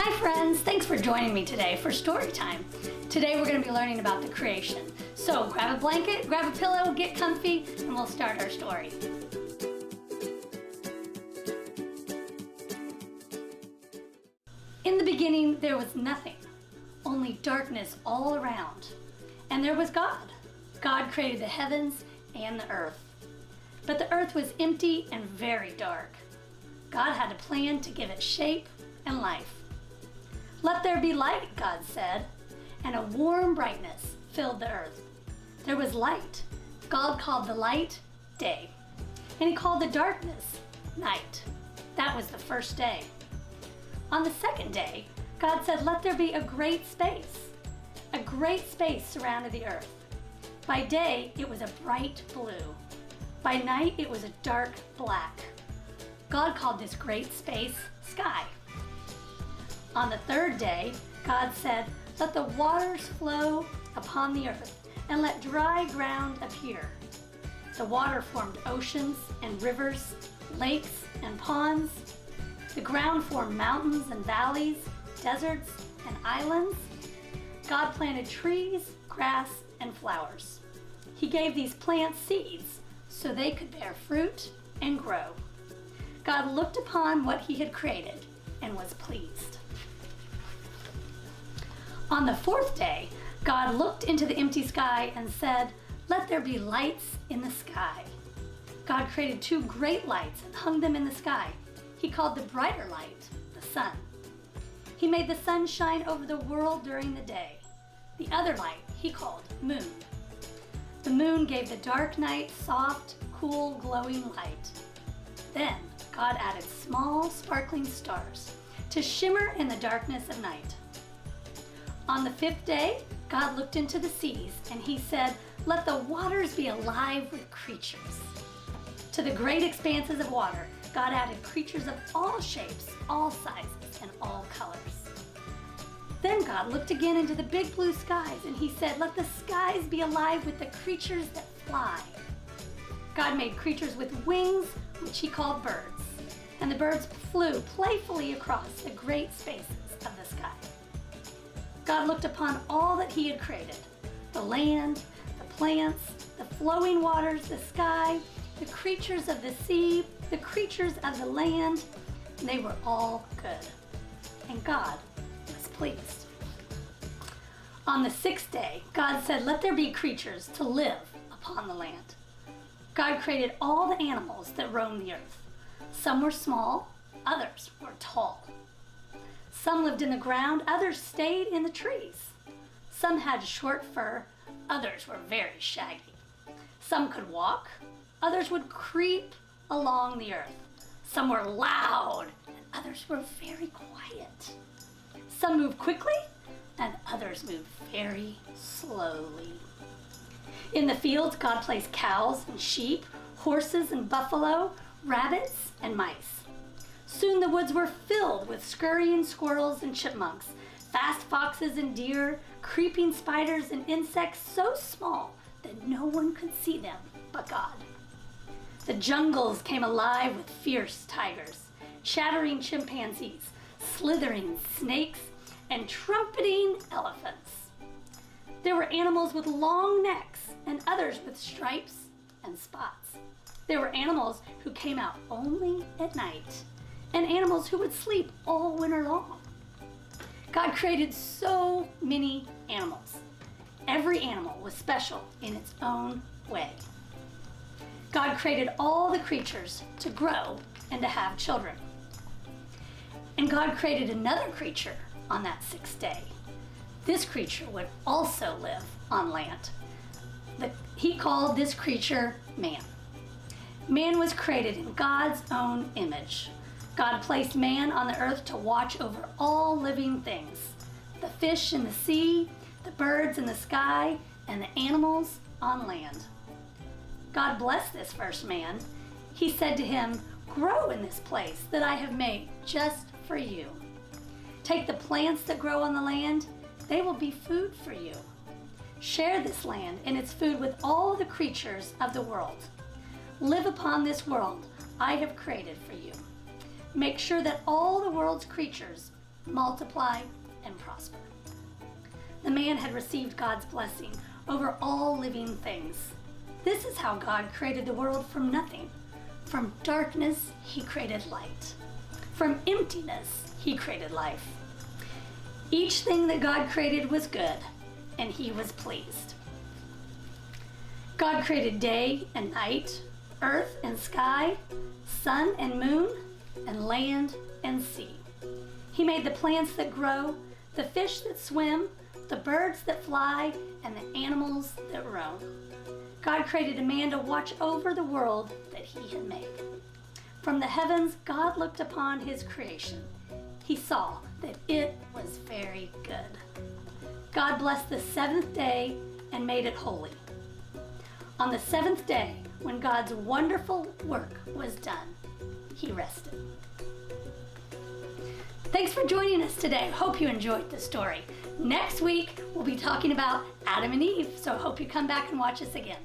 Hi friends, thanks for joining me today for Storytime. Today we're going to be learning about the creation. So grab a blanket, grab a pillow, get comfy, and we'll start our story. In the beginning there was nothing, only darkness all around. And there was God. God created the heavens and the earth. But the earth was empty and very dark. God had a plan to give it shape and life. "Let there be light," God said, and a warm brightness filled the earth. There was light. God called the light day, and he called the darkness night. That was the first day. On the second day, God said, "Let there be a great space." A great space surrounded the earth. By day, it was a bright blue. By night, it was a dark black. God called this great space sky. On the third day, God said, "Let the waters flow upon the earth, and let dry ground appear." The water formed oceans and rivers, lakes and ponds. The ground formed mountains and valleys, deserts and islands. God planted trees, grass, and flowers. He gave these plants seeds so they could bear fruit and grow. God looked upon what he had created and was pleased. On the fourth day, God looked into the empty sky and said, "Let there be lights in the sky." God created two great lights and hung them in the sky. He called the brighter light the sun. He made the sun shine over the world during the day. The other light he called moon. The moon gave the dark night soft, cool, glowing light. Then God added small, sparkling stars to shimmer in the darkness of night. On the fifth day, God looked into the seas and he said, "Let the waters be alive with creatures." To the great expanses of water, God added creatures of all shapes, all sizes, and all colors. Then God looked again into the big blue skies and he said, "Let the skies be alive with the creatures that fly." God made creatures with wings, which he called birds, and the birds flew playfully across the great spaces of the sky. God looked upon all that he had created, the land, the plants, the flowing waters, the sky, the creatures of the sea, the creatures of the land, and they were all good. And God was pleased. On the sixth day, God said, "Let there be creatures to live upon the land." God created all the animals that roam the earth. Some were small, others were tall. Some lived in the ground, others stayed in the trees. Some had short fur, others were very shaggy. Some could walk, others would creep along the earth. Some were loud, and others were very quiet. Some moved quickly, and others moved very slowly. In the fields, God placed cows and sheep, horses and buffalo, rabbits and mice. Soon the woods were filled with scurrying squirrels and chipmunks, fast foxes and deer, creeping spiders and insects so small that no one could see them but God. The jungles came alive with fierce tigers, chattering chimpanzees, slithering snakes, and trumpeting elephants. There were animals with long necks and others with stripes and spots. There were animals who came out only at night, and animals who would sleep all winter long. God created so many animals. Every animal was special in its own way. God created all the creatures to grow and to have children. And God created another creature on that sixth day. This creature would also live on land. He called this creature man. Man was created in God's own image. God placed man on the earth to watch over all living things, the fish in the sea, the birds in the sky, and the animals on land. God blessed this first man. He said to him, "Grow in this place that I have made just for you. Take the plants that grow on the land, they will be food for you. Share this land and its food with all the creatures of the world. Live upon this world I have created for you. Make sure that all the world's creatures multiply, and prosper. The man had received God's blessing over all living things. This is how God created the world from nothing. From darkness, he created light. From emptiness, he created life. Each thing that God created was good, and he was pleased. God created day and night, earth and sky, sun and moon, and land and sea. He made the plants that grow, the fish that swim, the birds that fly, and the animals that roam. God created a man to watch over the world that he had made. From the heavens, God looked upon his creation. He saw that it was very good. God blessed the seventh day and made it holy. On the seventh day, when God's wonderful work was done, he rested. Thanks for joining us today. Hope you enjoyed the story. Next week, we'll be talking about Adam and Eve, so hope you come back and watch us again.